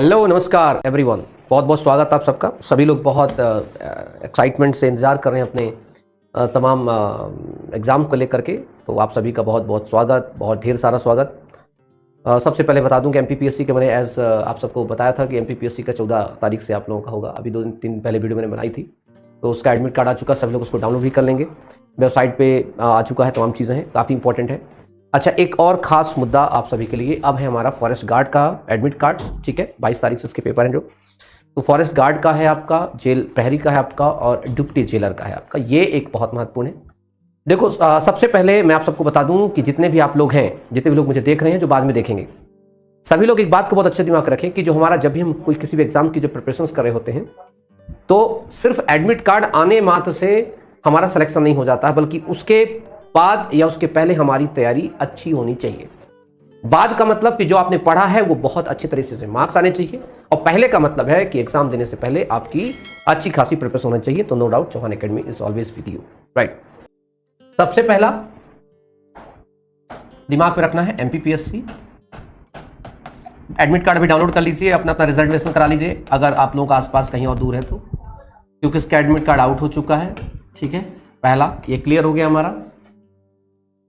Hello नमस्कार everyone. बहुत बहुत स्वागत आप सबका। सभी लोग बहुत एक्साइटमेंट से इंतज़ार कर रहे हैं अपने तमाम एग्ज़ाम को लेकर के। तो आप सभी का बहुत बहुत स्वागत, बहुत ढेर सारा स्वागत। सबसे पहले बता दूं कि एमपीपीएससी के मैंने आप सबको बताया था कि एमपीपीएससी का 14 तारीख से आप लोगों का होगा। अभी 2-3 दिन पहले वीडियो मैंने बनाई थी, तो उसका एडमिट कार्ड आ चुका, सभी लोग उसको डाउनलोड भी कर लेंगे। वेबसाइट पर आ चुका है, तमाम चीज़ें हैं, काफ़ी इंपॉर्टेंट है। अच्छा, एक और ख़ास मुद्दा आप सभी के लिए, अब है हमारा फॉरेस्ट गार्ड का एडमिट कार्ड। ठीक है, 22 तारीख से इसके पेपर हैं जो, तो फॉरेस्ट गार्ड का है आपका, जेल प्रहरी का है आपका, और डिप्टी जेलर का है आपका। ये एक बहुत महत्वपूर्ण है। देखो, सबसे पहले मैं आप सबको बता दूं कि जितने भी आप लोग हैं, जितने भी लोग मुझे देख रहे हैं, जो बाद में देखेंगे, सभी लोग एक बात को बहुत अच्छे दिमाग में रखें कि जो हमारा, जब भी हम कोई किसी भी एग्जाम की जो प्रिपरेशन कर रहे होते हैं, तो सिर्फ एडमिट कार्ड आने मात्र से हमारा सिलेक्शन नहीं हो जाता है, बल्कि उसके बाद या उसके पहले हमारी तैयारी अच्छी होनी चाहिए। बाद का मतलब कि जो आपने पढ़ा है वो बहुत अच्छे तरीके से मार्क्स आने चाहिए, और पहले का मतलब है कि एग्जाम देने से पहले आपकी अच्छी खासी प्रिपरेशन होनी चाहिए। तो no doubt Chauhan Academy is always with you, right. सबसे पहला दिमाग में रखना है एमपीपीएससी एडमिट कार्ड भी डाउनलोड कर लीजिए, अपना अपना रिजर्वेशन करा लीजिए अगर आप लोगों का आसपास कहीं और दूर है तो, क्योंकि इसका एडमिट कार्ड आउट हो चुका है। ठीक है, पहला ये क्लियर हो गया हमारा।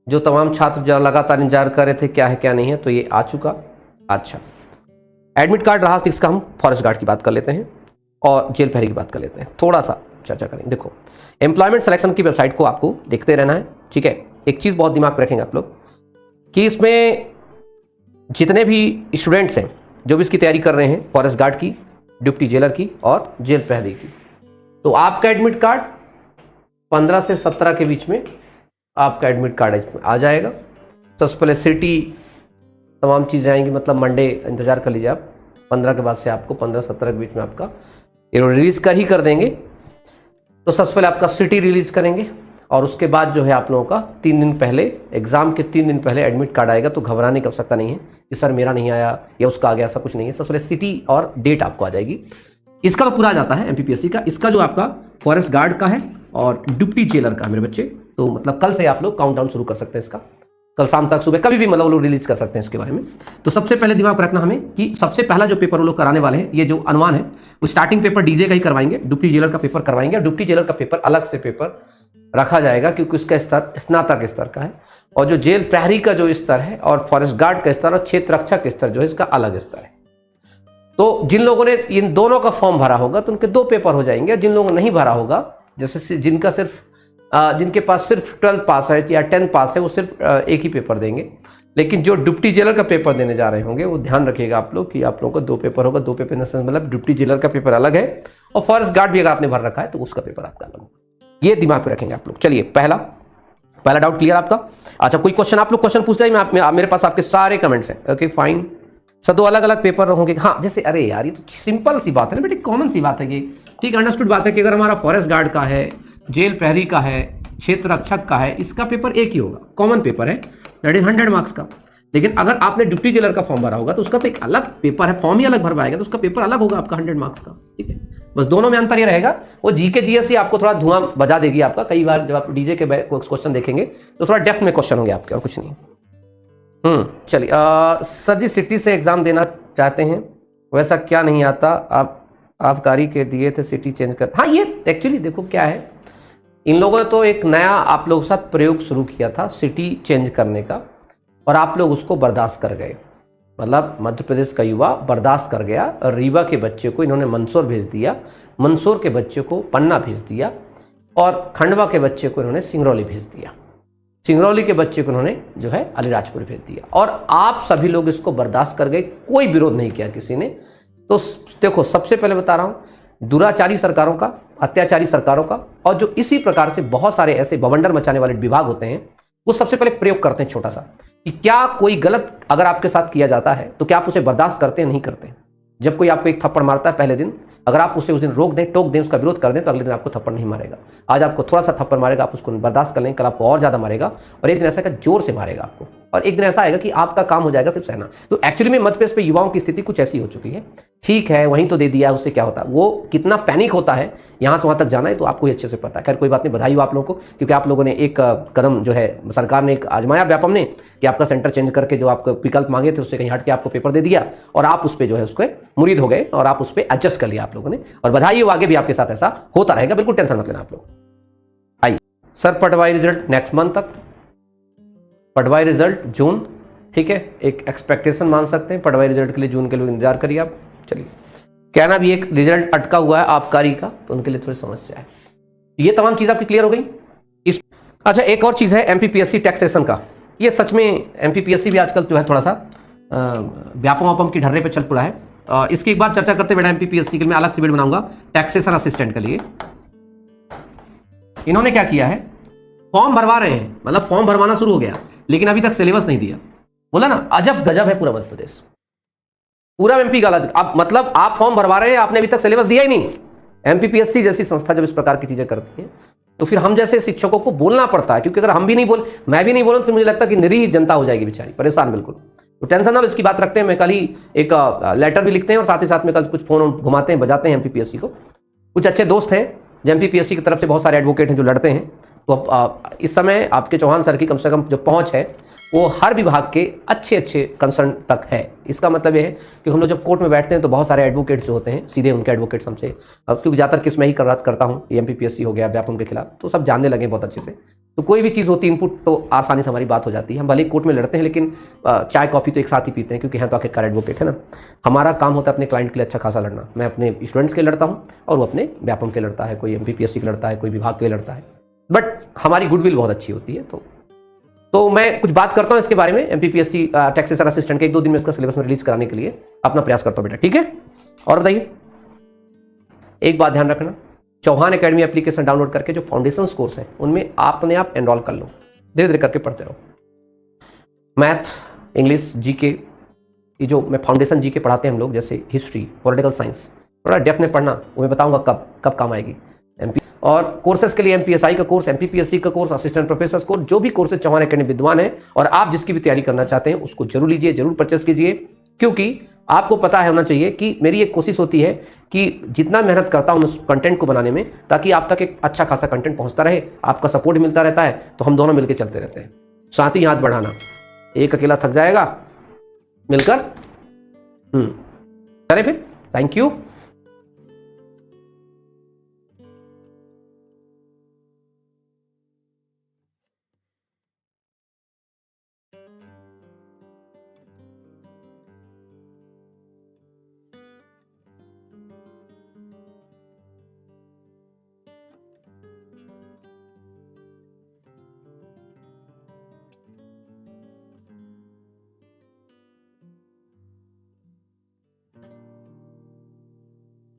जो तमाम छात्र जो लगातार इंतजार कर रहे थे क्या है क्या नहीं है, तो ये आ चुका। अच्छा, एडमिट कार्ड रहा, तो इसका हम फॉरेस्ट गार्ड की बात कर लेते हैं और जेल प्रहरी की बात कर लेते हैं, थोड़ा सा चर्चा करेंगे। देखो, एम्प्लॉयमेंट सिलेक्शन की वेबसाइट को आपको देखते रहना है। ठीक है, एक चीज़ बहुत दिमाग में रखेंगे आप लोग कि इसमें जितने भी स्टूडेंट्स हैं जो भी इसकी तैयारी कर रहे हैं, फॉरेस्ट गार्ड की, डिप्टी जेलर की और जेल प्रहरी की, तो आपका एडमिट कार्ड 15 से 17 के बीच में आपका एडमिट कार्ड आ जाएगा। सबसे पहले सिटी तमाम चीज़ें आएंगी, मतलब मंडे इंतज़ार कर लीजिए आप। 15 के बाद से आपको 15-17 के बीच में आपका ये रिलीज़ कर ही कर देंगे। तो सबसे पहले आपका सिटी रिलीज़ करेंगे, और उसके बाद जो है आप लोगों का 3 दिन पहले, एग्ज़ाम के 3 दिन पहले एडमिट कार्ड आएगा। तो घबराने की आवश्यकता नहीं है कि सर मेरा नहीं आया या उसका आ गया, ऐसा कुछ नहीं है। सबसे पहले सिटी और डेट आपको आ जाएगी। इसका तो पूरा आ जाता है एमपीपीएससी का। इसका जो आपका फॉरेस्ट गार्ड का है और डिप्टी जेलर का, मेरे बच्चे, तो मतलब कल से आप लोग काउंटडाउन शुरू कर सकते हैं इसका। कल शाम तक, सुबह, कभी भी मतलब लोग रिलीज कर सकते हैं इसके बारे में। तो सबसे पहले दिमाग रखना हमें कि सबसे पहला जो पेपर वो लोग कराने वाले हैं, ये जो अनुमान है, वो स्टार्टिंग पेपर डीजे का ही करवाएंगे, डिप्टी जेलर का पेपर करवाएंगे। और डिप्टी जेलर का पेपर अलग से पेपर रखा जाएगा, क्योंकि उसका स्तर स्नातक स्तर का है, और जो जेल प्रहरी का जो स्तर है और फॉरेस्ट गार्ड का स्तर और क्षेत्र रक्षक स्तर जो है, इसका अलग स्तर है। तो जिन लोगों ने इन दोनों का फॉर्म भरा होगा तो उनके 2 पेपर हो जाएंगे। जिन लोगों ने नहीं भरा होगा, जैसे जिनके पास सिर्फ 12th पास है या 10th पास है, वो सिर्फ एक ही पेपर देंगे। लेकिन जो डिप्टी जेलर का पेपर देने जा रहे होंगे, वो ध्यान रखिएगा आप लोग कि आप लोगों को 2 पेपर होगा। 2 पेपर मतलब डिप्टी जेलर का पेपर अलग है, और फॉरेस्ट गार्ड भी अगर आपने भर रखा है तो उसका पेपर आपका अलग होगा। ये दिमाग में रखेंगे आप लोग। चलिए, पहला डाउट क्लियर आपका। अच्छा, कोई क्वेश्चन आप लोग क्वेश्चन पूछ जाइए, मेरे पास आपके सारे कमेंट्स हैं। ओके फाइन सर, 2 अलग अलग पेपर होंगे। हाँ, जैसे, अरे यार ये तो सिंपल सी बात है ना बेटे, कॉमन सी बात है ये। ठीक, अंडरस्टूड बात है कि अगर हमारा फॉरेस्ट गार्ड का है, जेल प्रहरी का है, क्षेत्र रक्षक का है, इसका पेपर एक ही होगा, कॉमन पेपर है, दैट इज 100 मार्क्स का। लेकिन अगर आपने डिप्टी जेलर का फॉर्म भरा होगा तो उसका तो एक अलग पेपर है, फॉर्म ही अलग भर पाएगा, तो उसका पेपर अलग होगा आपका 100 मार्क्स का। ठीक है, बस दोनों में अंतर ये रहेगा, वो जीके जीएससी आपको थोड़ा धुआं बजा देगी आपका। कई बार जब आप डीजे के क्वेश्चन देखेंगे तो थोड़ा डेप्थ में क्वेश्चन होंगे आपके, और कुछ नहीं। चलिए, सर जी सिटी से एग्जाम देना चाहते हैं, वैसा क्या नहीं आता, आप कारी के दिए थे सिटी चेंज कर। हाँ, ये एक्चुअली देखो क्या है, इन लोगों ने तो एक नया आप लोगों के साथ प्रयोग शुरू किया था सिटी चेंज करने का, और आप लोग उसको बर्दाश्त कर गए। मतलब मध्य प्रदेश का युवा बर्दाश्त कर गया, और रीवा के बच्चे को इन्होंने मंदसौर भेज दिया, मंदसौर के बच्चे को पन्ना भेज दिया, और खंडवा के बच्चे को इन्होंने सिंगरौली भेज दिया, सिंगरौली के बच्चे को उन्होंने जो है अलीराजपुर भेज दिया, और आप सभी लोग इसको बर्दाश्त कर गए, कोई विरोध नहीं किया किसी ने। तो देखो, सबसे पहले बता रहा हूँ, दुराचारी सरकारों का, अत्याचारी सरकारों का, और जो इसी प्रकार से बहुत सारे ऐसे बवंडर मचाने वाले विभाग होते हैं, वो सबसे पहले प्रयोग करते हैं छोटा सा, कि क्या कोई गलत अगर आपके साथ किया जाता है तो क्या आप उसे बर्दाश्त करते हैं, नहीं करते हैं। जब कोई आपको एक थप्पड़ मारता है पहले दिन, अगर आप उसे उस दिन रोक दें, टोक दें, उसका विरोध कर दें, तो अगले दिन आपको थप्पड़ नहीं मारेगा। आज आपको थोड़ा सा थप्पड़ मारेगा, आप उसको बर्दाश्त कर लें, कल आपको और ज़्यादा मारेगा, और एक दिन ऐसा जोर से मारेगा आपको। और एक दिन ऐसा आएगा कि आपका काम हो जाएगा सिर्फ सहना। तो एक्चुअली में मध्य प्रदेश पे युवाओं की स्थिति कुछ ऐसी हो चुकी है। ठीक है, वहीं तो दे दिया, उससे क्या होता है, वो कितना पैनिक होता है, यहाँ से वहाँ तक जाना है तो आपको ही अच्छे से पता है। खैर कोई बात नहीं, बधाई हो आप लोगों को, क्योंकि आप लोगों ने एक कदम जो है सरकार ने एक आजमाया व्यापम ने कि आपका सेंटर चेंज करके जो आपको विकल्प मांगे थे उससे कहीं हट के आपको पेपर दे दिया और आप उस पर जो है उसको मुरीद हो गए और आप उस पर एडजस्ट कर लिया आप लोगों ने। और बधाई हो, आगे भी आपके साथ ऐसा होता रहेगा, बिल्कुल टेंशन मत लेना आप लोग। आइए सर, पटवाई रिजल्ट नेक्स्ट मंथ तक, पटवाई रिजल्ट जून, ठीक है, एक एक्सपेक्टेशन मान सकते हैं पटवाई रिजल्ट के लिए, जून के लिए इंतजार करिए आप। चलिए, कहना भी एक रिजल्ट अटका हुआ है आबकारी का, तो उनके लिए थोड़ी समस्या है। ये तमाम चीज आपकी क्लियर हो गई। अच्छा, एक और चीज है एमपीपीएससी टैक्सेशन का। ये सच में एमपीपीएससी भी आजकल जो है थोड़ा सा व्यापम की ढर्रे पे चल पड़ा है। इसकी एक बार चर्चा करते बेटा, एमपीपीएससी के लिए मैं अलग से वीडियो बनाऊंगा टैक्सेशन असिस्टेंट के लिए। इन्होंने क्या किया है, फॉर्म भरवा रहे हैं, मतलब फॉर्म भरवाना शुरू हो गया, लेकिन अभी तक सिलेबस नहीं दिया। बोला ना, अजब गजब है पूरा मध्य प्रदेश, पूरा एमपी का। अब मतलब आप फॉर्म भरवा रहे हैं, आपने अभी तक सिलेबस दिया ही नहीं। एमपीपीएससी जैसी संस्था जब इस प्रकार की चीजें करती है तो फिर हम जैसे शिक्षकों को बोलना पड़ता है, क्योंकि अगर हम भी नहीं बोल, मैं भी नहीं बोलूं तो मुझे लगता है कि निरीह जनता हो जाएगी बेचारी परेशान बिल्कुल। तो टेंशन ना लो, इसकी बात रखते हैं। मैं कल ही एक लेटर भी लिखते हैं और साथ ही साथ में कल कुछ फोन घुमाते हैं, बजाते हैं एमपीपीएससी को। कुछ अच्छे दोस्त हैं जो एमपीपीएससी की तरफ से, बहुत सारे एडवोकेट हैं जो लड़ते हैं। तो इस समय आपके चौहान सर की कम से कम जो पहुंच है वो हर विभाग के अच्छे कंसर्न तक है। इसका मतलब ये है कि हम लोग जब कोर्ट में बैठते हैं तो बहुत सारे एडवोकेट्स जो होते हैं, सीधे उनके एडवोकेट्स हमसे, क्योंकि ज़्यादातर केस मैं ही करता हूँ, एमपीपीएससी हो गया, व्यापम के खिलाफ, तो सब जानने लगे बहुत अच्छे से। तो कोई भी चीज़ होती है इनपुट, तो आसानी से हमारी बात हो जाती है। हम भले कोर्ट में लड़ते हैं लेकिन चाय कॉफ़ी तो एक साथ ही पीते हैं, क्योंकि यहाँ तो आखिरकार एडवोकेट है ना। हमारा काम होता है अपने क्लाइंट के लिए अच्छा खासा लड़ना। मैं अपने स्टूडेंट्स के लड़ता हूँ और वो अपने व्यापम के लड़ता है, कोई एमपीपीएससी के लड़ता है, कोई विभाग के लड़ता है। बट हमारी गुडविल बहुत अच्छी होती है। तो मैं कुछ बात करता हूं इसके बारे में, एमपीपीएससी टैक्सेशन असिस्टेंट के 1-2 दिन में इसका सिलेबस में रिलीज कराने के लिए अपना प्रयास करता हूं बेटा, ठीक है। और बताइए, एक बात ध्यान रखना, चौहान एकेडमी एप्लीकेशन डाउनलोड करके जो फाउंडेशन कोर्स है उनमें अपने आप एनरोल कर लो, धीरे धीरे करके पढ़ते रहो। मैथ, इंग्लिश, जीके, ये जो मैं फाउंडेशन जीके पढ़ाते हैं हम लोग, जैसे हिस्ट्री, पॉलिटिकल साइंस, थोड़ा डेप्थ में पढ़ना, वो मैं बताऊंगा कब काम आएगी। और कोर्सेज के लिए एमपीएसआई का कोर्स, एमपीपीएससी का कोर्स, असिस्टेंट प्रोफेसर कोर्स, जो भी कोर्सेज चौहान एकेडमी विद्वान है और आप जिसकी भी तैयारी करना चाहते हैं उसको जरूर लीजिए, जरूर परचेस कीजिए। क्योंकि आपको पता है होना चाहिए कि मेरी एक कोशिश होती है कि जितना मेहनत करता हूं उस कंटेंट को बनाने में, ताकि आप तक एक अच्छा खासा कंटेंट पहुंचता रहे, आपका सपोर्ट मिलता रहता है, तो हम दोनों मिलकर चलते रहते हैं। साथ ही हाथ बढ़ाना, एक अकेला थक जाएगा, मिलकर चले फिर। Thank you.